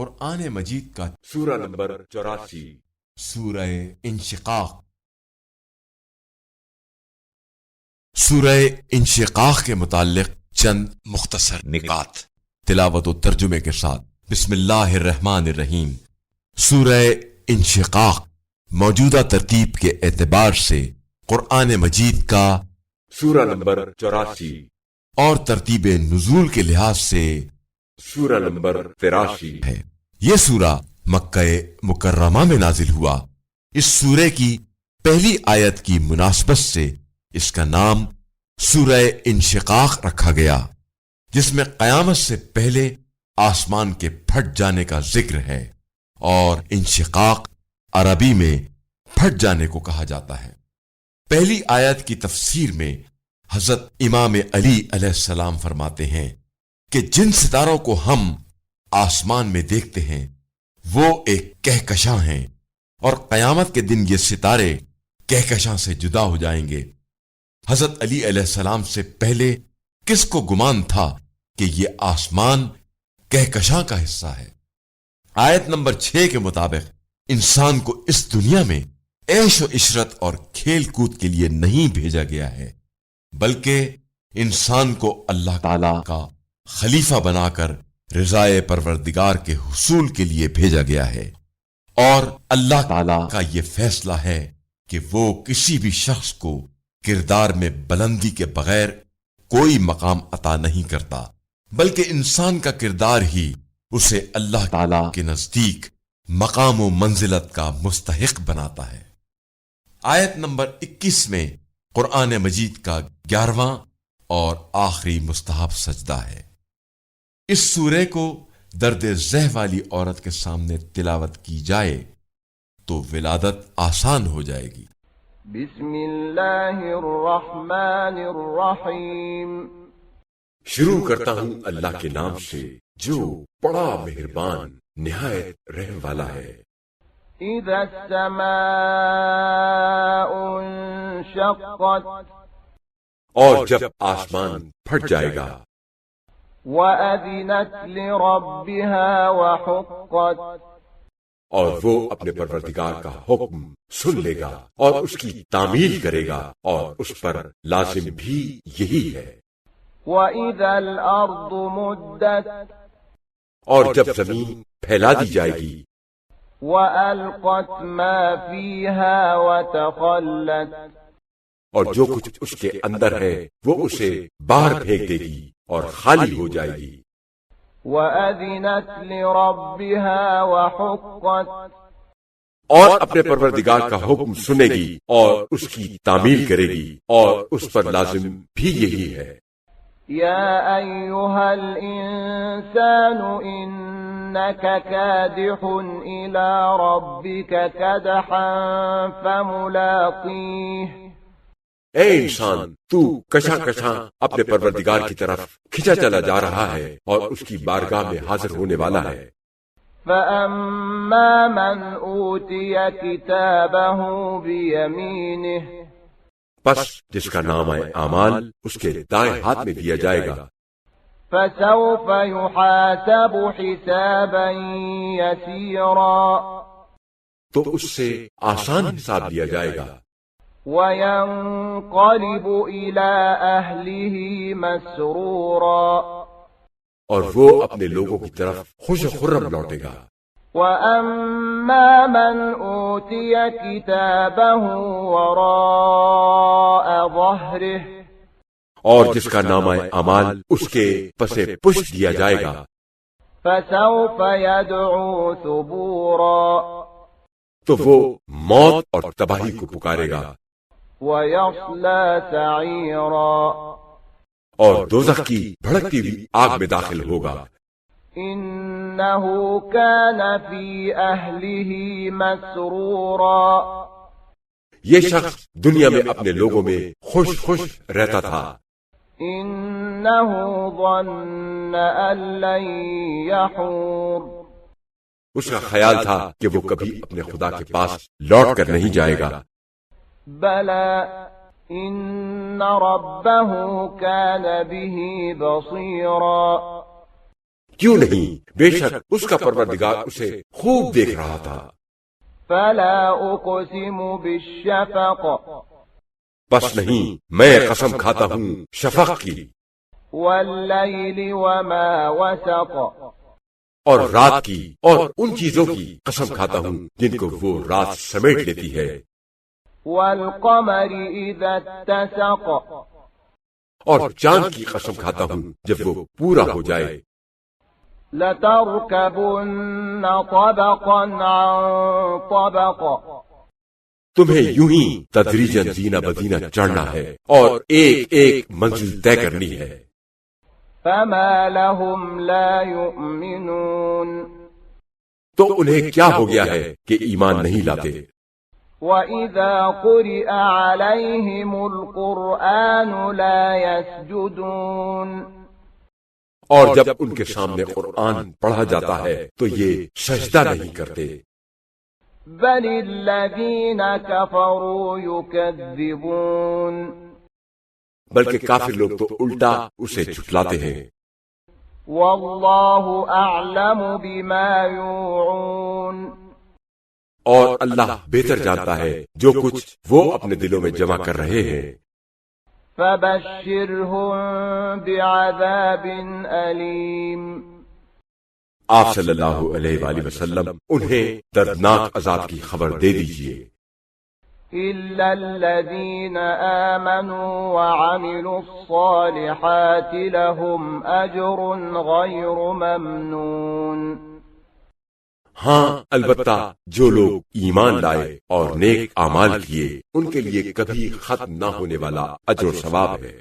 قرآن مجید کا سورہ نمبر 84 سورہ انشقاق۔ سورہ انشقاق کے متعلق چند مختصر نکات تلاوت و ترجمے کے ساتھ۔ بسم اللہ الرحمن الرحیم۔ سورہ انشقاق موجودہ ترتیب کے اعتبار سے قرآن مجید کا سورہ نمبر 84 اور ترتیب نزول کے لحاظ سے سورہ نمبر 83 ہے۔ یہ سورہ مکہ مکرمہ میں نازل ہوا۔ اس سورہ کی پہلی آیت کی مناسبت سے اس کا نام سورہ انشقاق رکھا گیا، جس میں قیامت سے پہلے آسمان کے پھٹ جانے کا ذکر ہے، اور انشقاق عربی میں پھٹ جانے کو کہا جاتا ہے۔ پہلی آیت کی تفسیر میں حضرت امام علی علیہ السلام فرماتے ہیں کہ جن ستاروں کو ہم آسمان میں دیکھتے ہیں وہ ایک کہکشاں ہیں، اور قیامت کے دن یہ ستارے کہکشاں سے جدا ہو جائیں گے۔ حضرت علی علیہ السلام سے پہلے کس کو گمان تھا کہ یہ آسمان کہکشاں کا حصہ ہے؟ آیت نمبر 6 کے مطابق انسان کو اس دنیا میں عیش و عشرت اور کھیل کود کے لیے نہیں بھیجا گیا ہے، بلکہ انسان کو اللہ تعالی کا خلیفہ بنا کر رضائے پروردگار کے حصول کے لیے بھیجا گیا ہے، اور اللہ تعالی کا یہ فیصلہ ہے کہ وہ کسی بھی شخص کو کردار میں بلندی کے بغیر کوئی مقام عطا نہیں کرتا، بلکہ انسان کا کردار ہی اسے اللہ تعالی کے نزدیک مقام و منزلت کا مستحق بناتا ہے۔ آیت نمبر 21 میں قرآن مجید کا 11واں اور آخری مستحب سجدہ ہے۔ اس سورے کو درد ذہ والی عورت کے سامنے تلاوت کی جائے تو ولادت آسان ہو جائے گی۔ بسم اللہ الرحمن الرحیم۔ شروع کرتا ہوں اللہ کے نام سے جو بڑا مہربان نہایت رحم والا ہے۔ اذا السماء انشقت، اور جب آسمان پھٹ جائے گا، وَأَذِنَتْ لِرَبِّهَا وَحُقَّتْ، اور وہ اپنے پروردگار کا حکم سن لے گا اور اس کی تعمیل کرے گا، اور اس پر لازم بھی یہی ہے۔ وَإِذَا الْأَرْضُ مُدَّتْ، اور جب زمین پھیلا دی جائے گی، وَأَلْقَتْ مَا فِيهَا وَتَخَلَّتْ، اور جو کچھ اس کے اندر ہے وہ اسے باہر پھینک دے گی اور خالی ہو جائے گی۔ وَأَذِنَتْ لِرَبِّهَا وَحُقَّتْ، اور اپنے پروردگار کا حکم سنے گی اور اس کی تعمیل کرے گی، اور اس پر لازم بھی یہی ہے۔ يَا أَيُّهَا الْإِنسَانُ إِنَّكَ كَادِحٌ إِلَى رَبِّكَ كَدْحًا فَمُلَاقِيهِ۔ اے انسان، تو کشاں کشاں اپنے پروردگار کی طرف کھینچا چلا جا رہا ہے اور اس کی بارگاہ میں حاضر ہونے والا ہے۔ فَأَمَّا مَنْ أُوتِيَ كِتَابَهُ بِيَمِينِهِ، پس جس کا نامہ اعمال اس کے دائیں ہاتھ میں دیا جائے گا، فَسَوْفَ يُحَاسَبُ حِسَابًا يَسِيرًا، تو اس سے آسان حساب دیا جائے گا، وَيَنْقَلِبُ إِلَىٰ أَهْلِهِ مَسْرُورًا، اور وہ اپنے لوگوں کی طرف خوش خرم لوٹے گا۔ وَأَمَّا مَنْ أُوتِيَ كِتَابَهُ وَرَاءَ ظَهْرِهِ، اور جس کا نامہ اعمال اس کے پسے پشت دیا جائے گا، فَسَوْفَ يَدْعُو ثُبُورًا، تو وہ موت اور تباہی کو پکارے گا، وَيَصْلَىٰ سَعِيرًا، اور دوزخ کی بھڑکتی ہوئی آگ میں داخل ہوگا۔ إِنَّهُ كَانَ فِي أَهْلِهِ مَسْرُورًا، یہ شخص دنیا میں اپنے لوگوں میں خوش خوش رہتا تھا۔ إِنَّهُ ظَنَّ أَن لَّن يَحُورَ، اس کا خیال تھا کہ وہ کبھی اپنے خدا کے پاس لوٹ کر نہیں جائے گا۔ بَلَىٰ إِنَّ رَبَّهُ كَانَ بِهِ بَصِيرًا، کیوں نہیں، بے شک اس کا پروردگار اسے خوب دیکھ رہا تھا۔ فلا اقسم بالشفق بس نہیں، میں قسم کھاتا ہوں شفق کی، واللیل وما وسق اور رات کی اور ان چیزوں کی قسم کھاتا ہوں جن کو وہ رات سمیٹ لیتی ہے، والقمر اذا اتسق اور چاند کی قسم کھاتا ہوں جب وہ پورا ہو جائے، لتركبن طبقا عن طبق تمہیں یوں ہی تدریجاً زینہ بدینہ چڑھنا ہے اور ایک ایک منزل طے کرنی ہے، فما لهم لا يؤمنون تو انہیں کیا ہو گیا ہے کہ ایمان نہیں لاتے، وَإِذَا قُرِئَ عَلَيْهِمُ الْقُرْآنُ لَا يَسْجُدُونَ اور جب ان کے سامنے قرآن پڑھا جاتا ہے تو یہ سجدہ نہیں کرتے، بَلِ الَّذِينَ كَفَرُوا يُكَذِّبُونَ بلکہ کافر لوگ تو الٹا اسے جھٹلاتے ہیں، وَاللَّهُ أَعْلَمُ بِمَا يُوعُونَ اور اللہ بہتر جانتا ہے جو کچھ وہ اپنے دلوں میں جمع کر رہے ہیں، فَبَشِّرْهُم بِعَذَابٍ أَلِيمٍ آپ صلی اللہ علیہ وآلہ وسلم انہیں دردناک عذاب کی خبر دے دیجئے، إِلَّا الَّذِينَ آمَنُوا وَعَمِلُوا الصَّالِحَاتِ لَهُمْ أَجْرٌ غَيْرُ مَمْنُونٍ ہاں البتہ جو لوگ ایمان لائے اور نیک اعمال کیے ان کے لیے کبھی ختم نہ ہونے والا اجر و ثواب ہے۔